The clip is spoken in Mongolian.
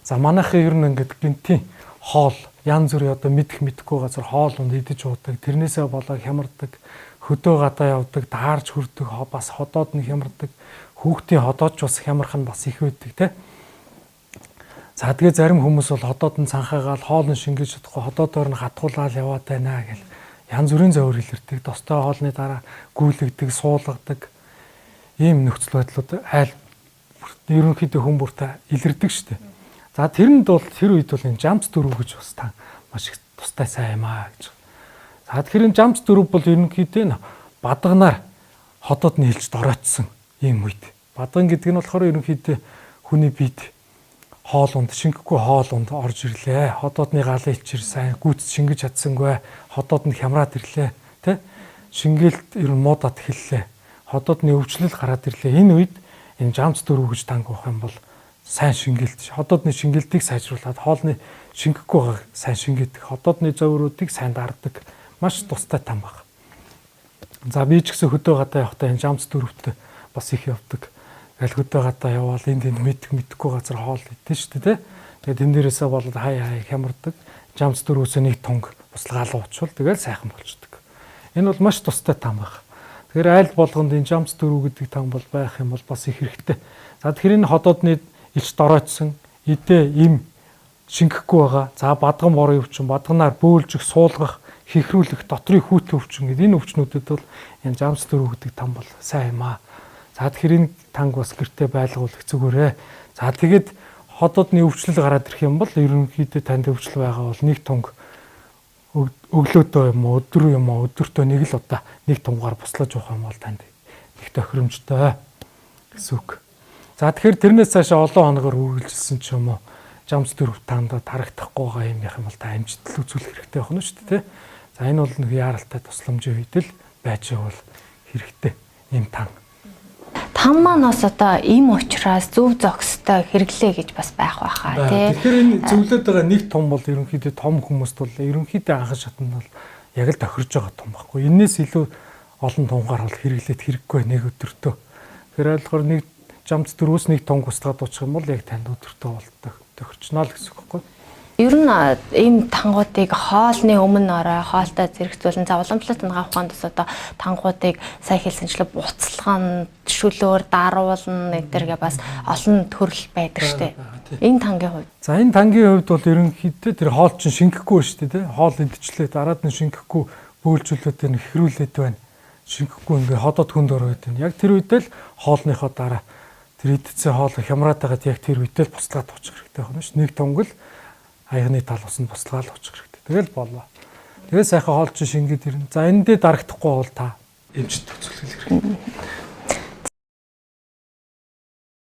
За манайхын ер нь ингээд гинтийн хоол янз бүрийн одоо мэдэхгүй газар хоол унд идэж уудаг. Тэрнээсээ болоод хямардаг, хөдөө гадаа явдаг, даарж хүрдэг, бас ходоод нь хямардаг. Хүүхдийн ходоод ч бас хямрах нь бас их байдаг те. За тэгээ зарим хүмүүс бол ходоод нь цанхаагаал хоол нь шингээж чадахгүй ходоодоор нь хатгуулаад яваад байна гэл янз бүрийн зовөр илэрдэг. Достой хоолны дараа гүйлэгдэг, суулгадаг ийм нөхцөл байдлууд айл ерөнхийдөө хүн бүртээ илэрдэг шүү дээ. За тэрэнд бол тэр үед бол энэ жамц дөрөв гэж бас та маш их тустай сайн юм аа гэж. За тэгэхээр энэ жамц дөрөв бол ерөнхийдөө бадганаар ходоод нь хэлж доройтсон ийм үед. Бадган гэдэг нь болохоор ерөнхийдөө хүний биед хоол унд шингэхгүй хоол унд орж ирлээ. Ходоодны галын ичээр сайн гүйц шингэж чадсангүй. Ходоод нь хямраад ирлээ. Тэ? Шингээлт ер нь муудаад эхэллээ. Ходоодны өвчлөл гараад ирлээ. Энэ үед энэ жамц дөрөв гэж тангуух юм бол сайн шингээлт. Ходоодны шингээлтийг сайжруулад хоолны шингэхгүй байгааг сайн шингээдэг. Ходоодны зовруудыг сайн дардаг. Маш тустай там баг. За би ч гэсэн хөдөө гадаа явахдаа энэ жамц дөрөвт бас их явдаг. Аль хөдөө гадаа явбал энд мэдэхгүй газар хоол идэх шүү дээ. Тэгээд энэ дээрээсээ болоод хай хямардаг. Жамц дөрвөөс нэг тунг буслгаал уучвал тэгээд сайхан болчдөг. Энэ бол маш тустай там баг. Тэгэхээр айл болгонд энэ жамц дөрөв гэдэг там бол байх юм бол бас их хэрэгтэй. За тэгэхээр энэ ходоодны илч доройтсон идэ им шингэхгүй байгаа. За бадган борын өвчин, бадганаар бөөлжих, суулгах, хихрүүлэх, дотрын хүүтэн өвчин гэдэг энэ өвчнүүдэд бол энэ жамц дөрөв гэдэг там бол сайн юм аа. За тэгэхээр энэ танг бас гэртээ байлгуулах зүгээрээ. За тэгээд ходоодны өвчлөл гараад ирэх юм бол ерөнхийдөө танд өвчлөл байгаа бол нэг тунг өглөөдөө юм уу, өдөр юм уу, өдөртөө нэг л удаа нэг тунгаар буслаж явах юм бол танд их тохиромжтой гэсэн үг. За тэгэхээр тэрнээс цаашаа олон хоногор үргэлжилсэн ч юм уу жамц дөрөв танд тарагдахгүй байгаа юм яах юм бол та амжилттай үзүүлэх хэрэгтэй байна шүү дээ. За энэ бол нэг яаралтай тусламжийн үедэл байж бол хэрэгтэй юм тан. Там маань бас одоо ийм учраас зөв зохистой хэрэглээ гэж бас байх байхаа тий. Тэгэхээр энэ зөвлөд байгаа нэг том бол ерөнхийдөө том хүмүүст бол ерөнхийдөө анхан шатнд бол яг л тохирж байгаа том байхгүй. Энээс илүү олон тунгаар бол хэрэглээд хэрэггүй нэг өдөртөө. Тэгэхээр ойлгохоор нэг жамц дөрвөөс нэг тунг устгаад уучих юм бол яг танд өдөртөө болдог тохирчноо л гэсэн үг байхгүй. Ер нь ийм тангуудыг хоолны өмнө орой хоолтой зэрэгцүүлэн за уламжлалт тангаа ухаанд бас одоо тангуудыг сая хэлсэнчлэн буцалган шүлөөр даруулна эдгэргээ бас олон төрөл байдаг штэ. Энэ тангийн хувьд. За энэ тангийн хувьд бол ерөнхийдөө тэр хоол чинь шингэхгүй штэ тий. Хоол идчихлээ дараад нь шингэхгүй бөөлжүүлээд энэ хэрүүлээд байна. Шингэхгүй ингээ ходоод хүнд ороод байна. Яг тэр үедээ л хоолныхоо дараа тэр идсэн хоол хямраад байгаад яг тэр үедээ л буцалгаад уучих хэрэгтэй байна ш. Нэг тонгол аяны тал усанд буслгаал уучих хэрэгтэй. Тэгэл болоо. Тэгээ сайхан хоол чинь шингээд ирнэ. За энэ дээр дарагдахгүй бол та эмчт төцөлгөл хэрэгтэй.